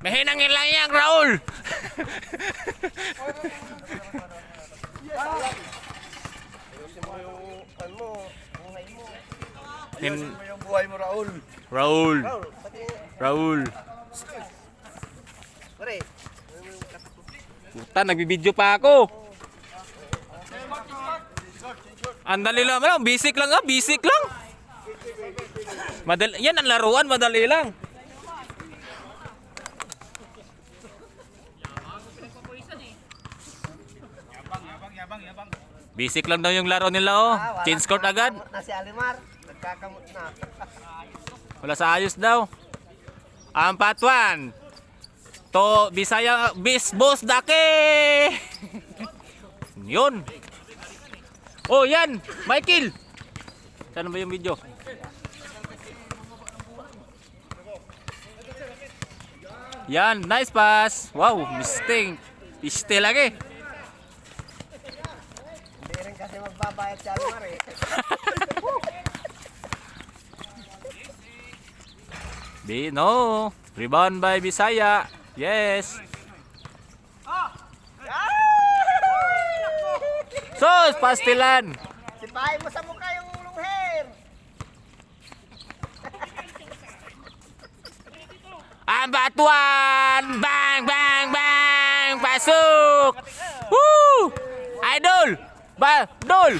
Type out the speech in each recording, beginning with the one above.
Mahinangin lang yan, Raul. Ayusin mo yung ano mo, buhay mo. Hin Ayusin mo yung buhay mo, Raul. Raul. Raul, pati... Raul. Pare, Puta, nagbibideo pa ako. Andali lang, basic lang ah, basic lang. Madali, yan ang laruan, madali lang. Basic lang daw yung laro nila oh. Change court agad. nagkakamot na si Alimar. Nagkakamot na. Wala sa ayos daw. Ampat one. To Bisaya bis boss dake. Yun. Oh, yan. Michael. Saan ba yung video? Yan, nice pass. Wow, mistake. Piste lagi. Hindi rin kasi magbabayad si Alimar eh. No. Rebound by Bisaya. Yes. Sos, pastilan. Sipahin mo sa mukha yung long hair. Ambatuan! Bang, bang, bang! Pasok! Woo! Idol! Dol!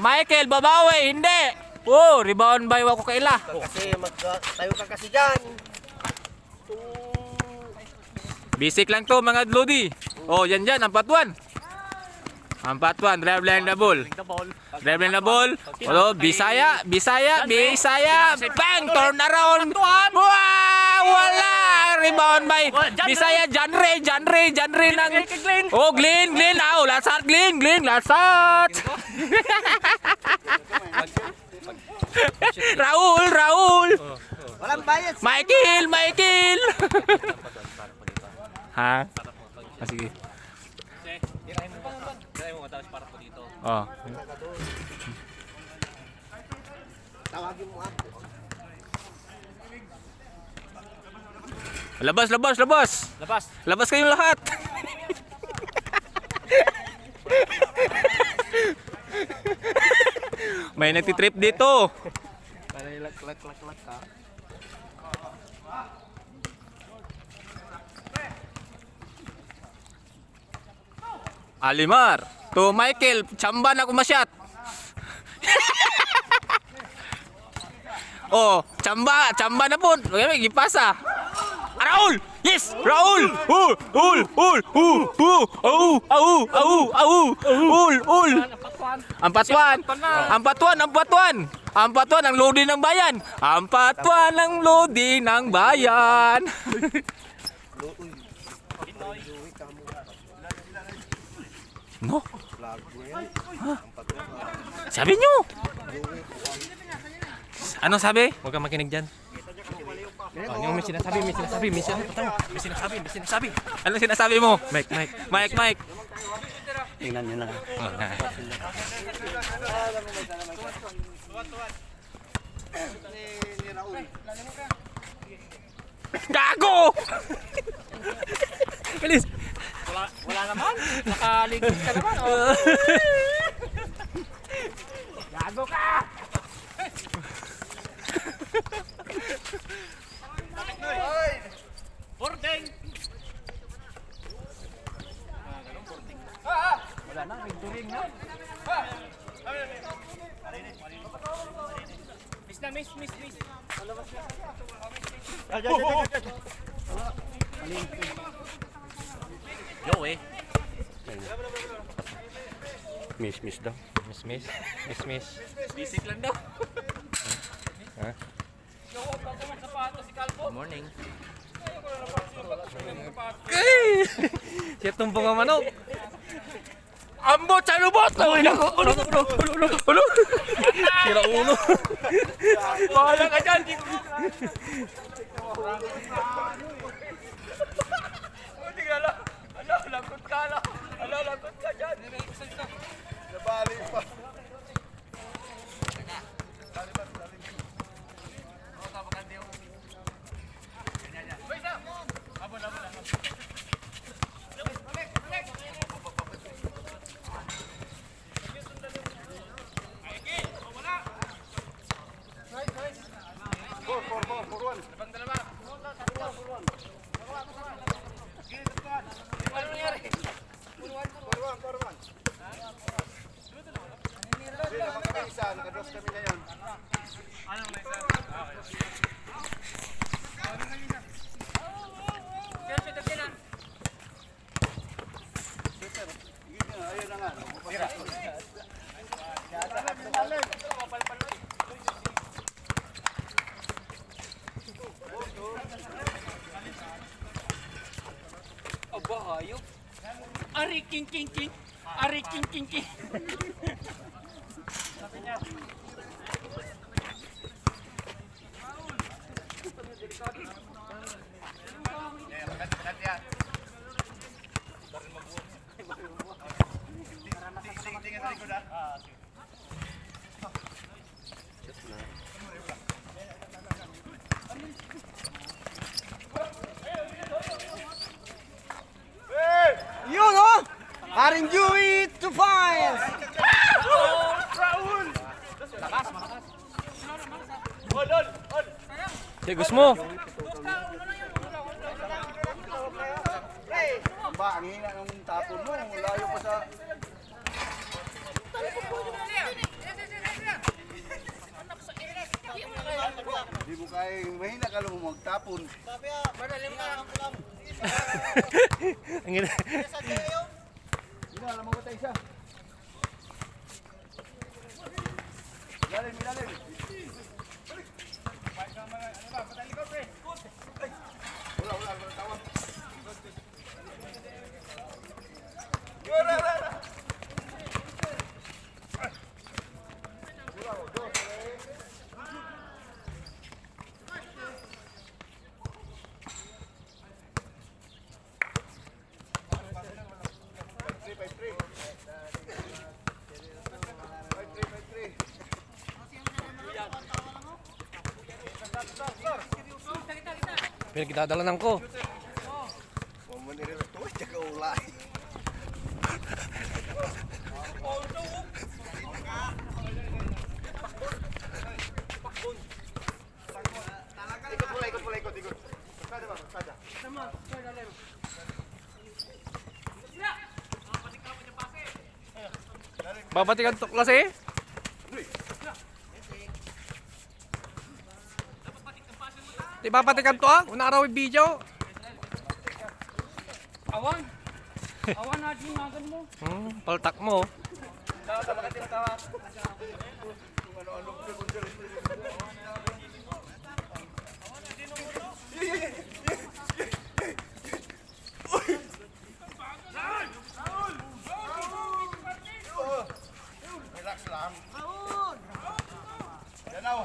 Michael, babawi! Hindi! Oh, rebound by Wako Kaila. Kasi tayo ka kasi dyan. Basic lang to mga Lodi. Oh, yan dyan, ampatuan. Ampatuan, dribbling the ball. Dribbling the ball. Oh, Bisaya. Bang, turn around. Wow, wala. Rebound by Bisaya. Janre ng... Oh, Glenn. Oh, lasat, Glenn, lasat. Raul. Walang bayad. Michael. Ha? Ah, sige. Oh. Tawagin mo ako. Labas kayong lahat. May nagtitrip dito. Para lak ka. Alimar. To Michael. Chamba na kumasyat. Oh, chamba na po. Okay, gipasa. Raul! Yes! Raul! Ampatuan ang lodi ng bayan. Ampatuan ang lodi ng bayan. No? Huh? Sabi nyo! Ano sabi? Huwag kang makinig dyan. Oh, yung may sinasabi. Ano sinasabi mo? Mike. Tingnan nyo lang. Gago! Bilis! Wala naman. Nakaligod ka naman. Oh. Gago ka! Boarding! Wala na, may turing na. Miss. Yo eh. Miss daw. Miss. Basic lang daw. Good morning. Siya tumpong ang manok. Ambot sa lubot! Uy, nako! Ulo! Sira ulo. Bahala ka dyan! Tingala! Lagot ka dyan! Nabali pa. isa, nakados kami ngayon. Ayun na nga. Aba, hayop. Ari, king, king, king. Ari, king, king, king. Yun oh! Haring Dewey to find! Tigos mo. Ba, ang hina ng tapon mo. Layo pa sa... Hindi mo kaya, mahina ka lang magtapon. Ang ina. Hindi na, alam mo ba tayo siya? Ilalim, ilalim. Wala, wala, wala tawag. Pinagdadalanan ko. Mamanira na ito, tsaka ulay. Ikot mula, ikot mula, ikot, ikot. Pasada ba, pasada. Babatikan to klase. Di babatikan to ah. Una araw yung video. Awan. Awan na din nagan mo. Paltak mo. Relax lang. Yan ako.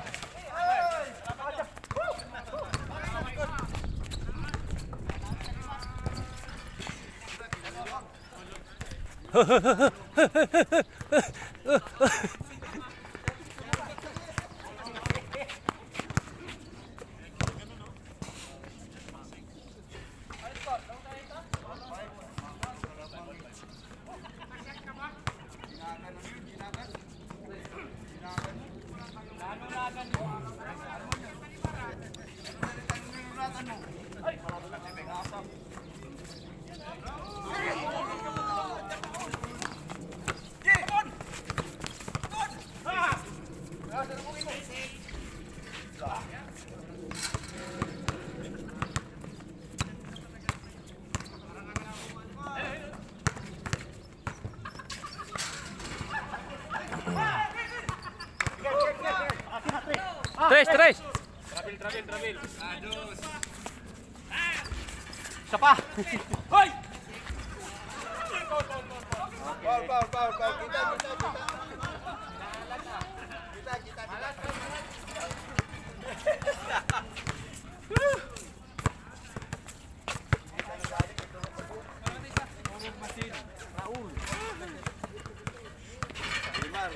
Tres, tres. Travel. Isa pa. Hoy! Foul. Kita. Limar.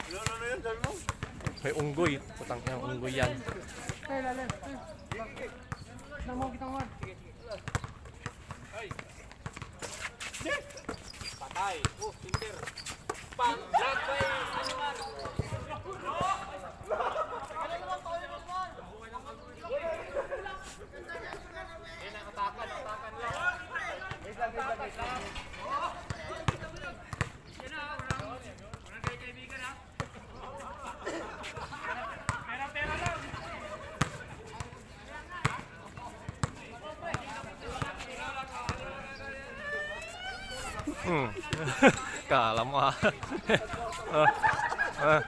Ano yun, sabi mo? May unggoy. Putang ina, unggoy yan. Patay. Oh, Tinder. Pang black bay. Nakatakan lang. Yan na, walang kaibigan ha. Kala mo ah. Ah, ah.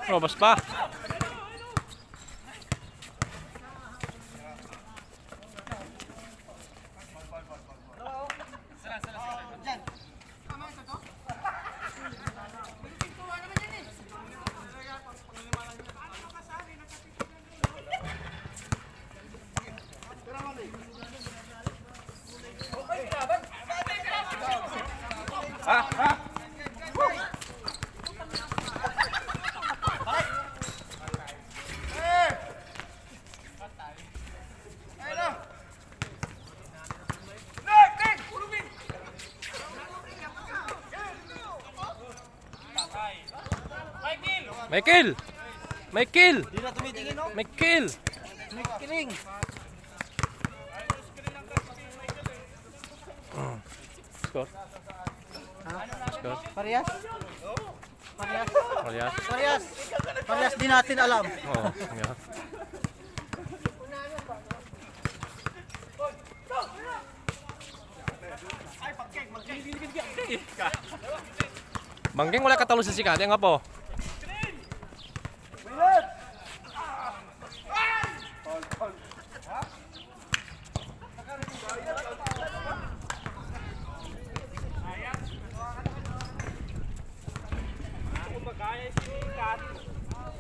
Robos pa. Michael! Michael! Di na tumitingin, no? Michael! Kiling. Score? Score? Parehas? Parehas? Alias? Parehas. Parehas din natin alam. Oo. Yeah. Bangging wala katalo sa sikate nga po.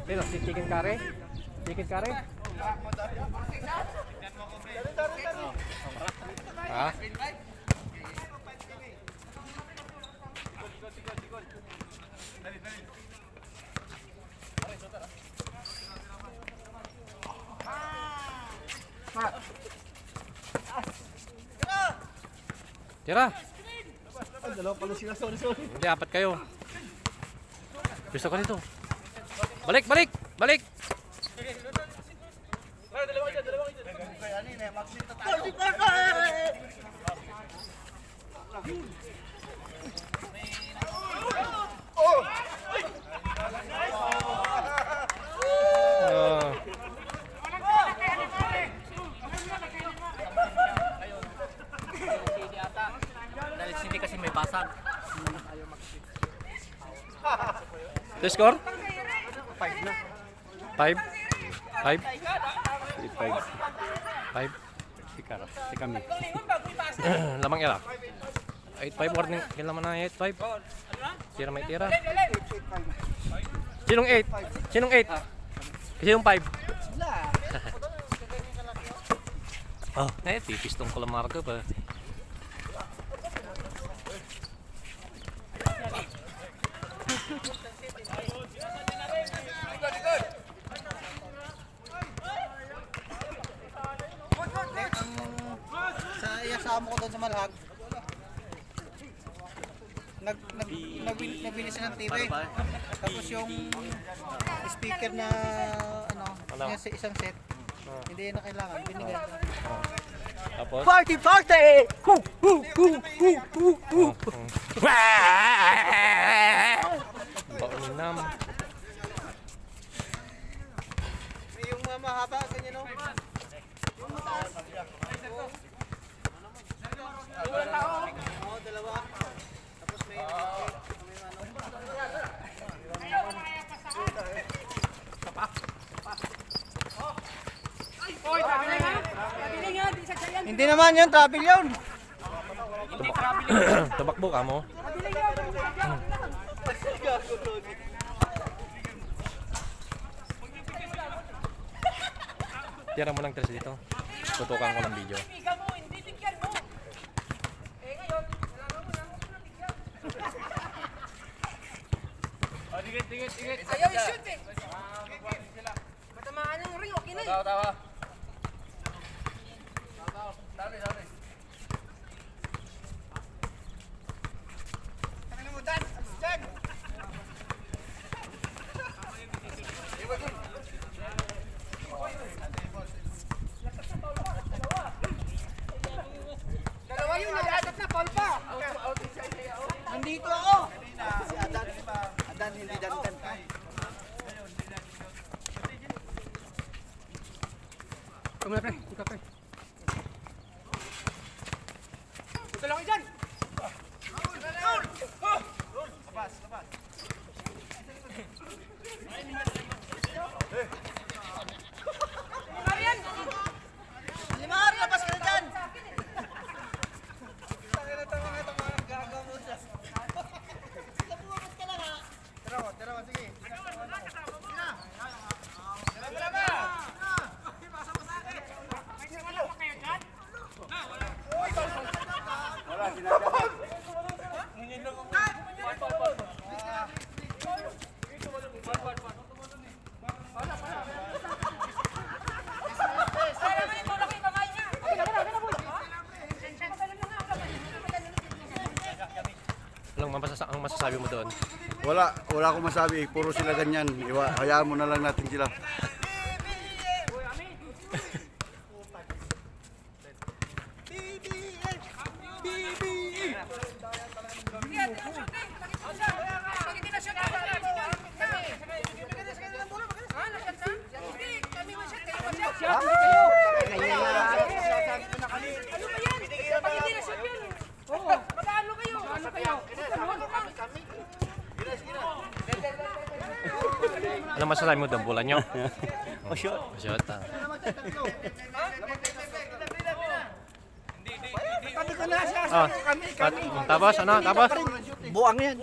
Dito, si chicken curry. Chicken curry. Ha? Tira. Dalawa pala sila, sorry. Hindi, apat kayo. Gusto ko dito. Balik, balik, balik. Ah. Dahil sini kasi may basag. The score? 5 na. 5? 5? 5. 5? Si kami. Lamang ira. 8-5 warning. Kailan naman na 8-5? Tira may tira. Sinong 8? Sinong 8? Sinong 5? Oh, pipistong ko lang marka pa. Sa iyasama ko doon sa Malhag. Nagbili siya ng TV. Tapos yung speaker na Ano? yung isang set. Hindi na kailangan, binigay. Tapos? Party! Pauninam. Yung mahaba, ganyan no? Oo, dalawa. Tapos may Hindi naman yun, travel yun. Tabakbo ka mo. Tira mo lang tres dito. Tutukan ko ng video. Ayaw i-shoot eh. Matamaan yung ring, okay na eh. Tawa. Nakalimutan, dyan. Nandito ako. Si Adan hindi dandan ka. Kumula pre, ikaw pre. Tulong dyan. Limar, labas ka na dyan. Tara, sige. Wala, sinadya. Ang masasabi mo doon? Wala akong masabi. Puro sila ganyan. Hayaan mo na lang natin sila. Ano masasabi mo doon? Bola nyo? Shot. Shot. Tapos, ano? Tapos? Buang yan.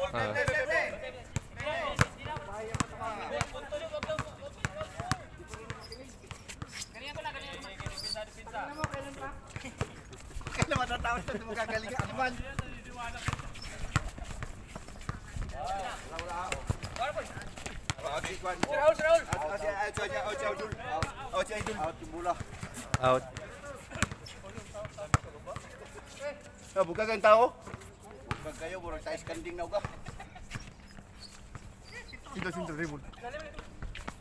Kailan matatapos na magagaling ka naman. Out. Buka kayong tao? Buka kayo, burang tayo skanding na uga. Sinto, Raymond.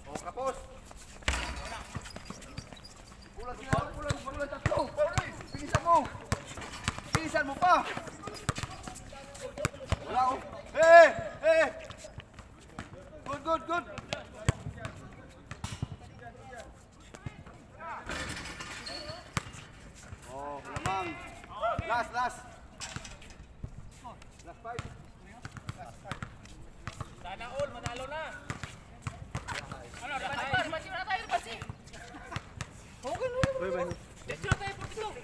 O, kapos. Bulan tatlo. Bilisan mo pa. Wala ko. Hey! Good. Oh, lamang. Last. Last five. Sana all, manalo na. Ano, rebansi na tayo, rebansi. Okay, no. Diretso na tayo, 42.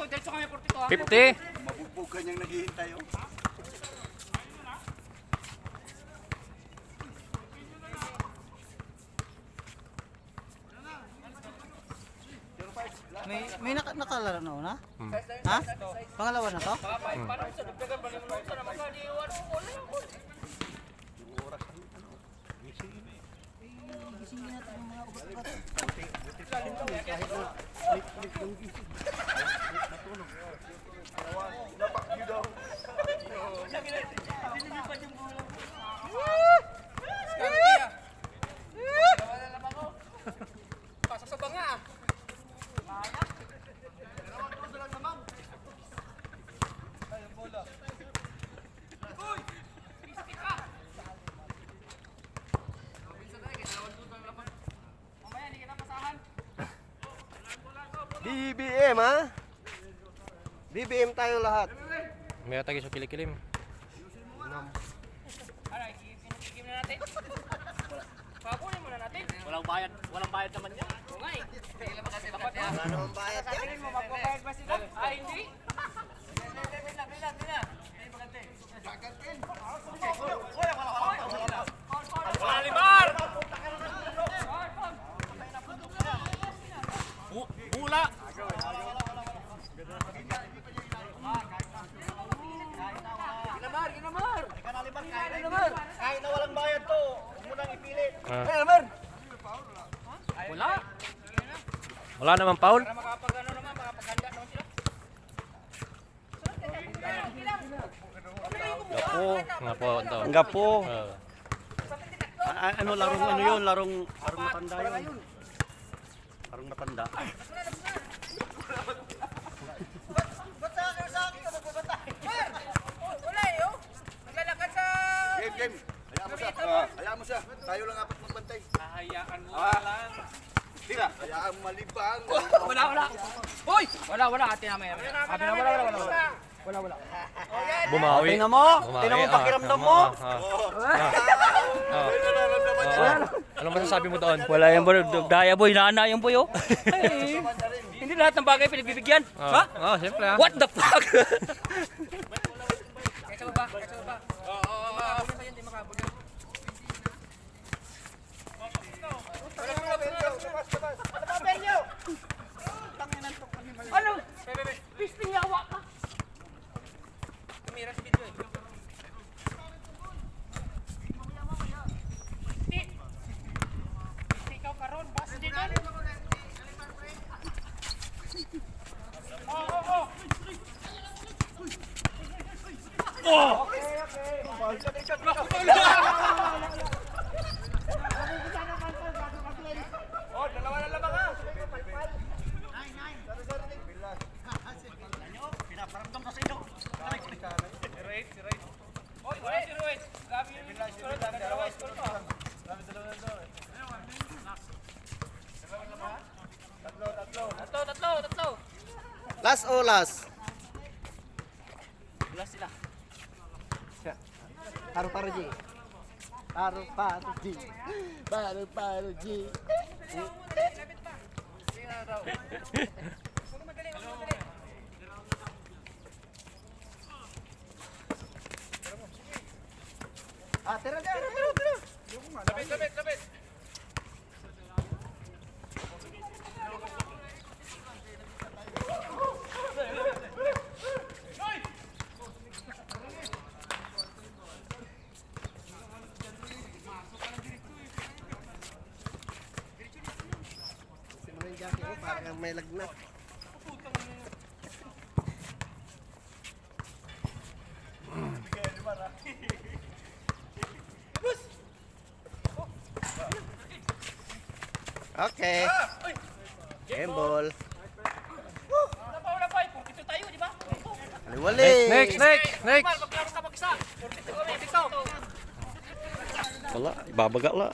Diretso kami, 42. 50. Mabugbog kanyang naghihintay, oh. May nakalaro na una? Ha? Pangalawa na to? Pasok sa banga. BBM ha? BBM tayo lahat. May atagi sa kilikili. Aray, kikim na natin. Papunin muna natin. Walang bayad naman yan. Oo nga eh. Dapat yan. Wala namang bayad yan. Tingin mo, magpabayad ba sila? Ah, hindi? Wala limar! Bula! Ginamar! Kahit na walang bayad to, huwag mo nang ipilit. Wala! Wala namang foul? Para makapag-ano naman, makapag-handa naman sila. Nga po. Ito. Ang gapo. Ah. Ano larong ano yun? Larong matanda yun. Larong matanda. Hayaan mo lang. Tira. Hayaan malibang. Uy! Wala, ate namin. Sabi na, wala. Bumawi. Tingnan mo. Bumawi. Tingnan mo Ah, pakiramdam mo. Ano masasabi mo doon? Wala yan boy, daya boy, nana yan boy oh. Ay, hindi lahat ng bagay pinagbibigyan. Ha? Siyempre ah. What the fuck? Ano? Pisting yawa ka. Ikaw karon, bas dito. Tatlo. Last o last? Paru-paru G. Paru-paru G. Paru-paru G. Tira. Lapit. Parang may lagnat. Okay. Game ball. Wala pa. Ito tayo, di ba? Aliwali. Next. Maglaro ka mag-isa. Ikaw. Wala, ibabaga la.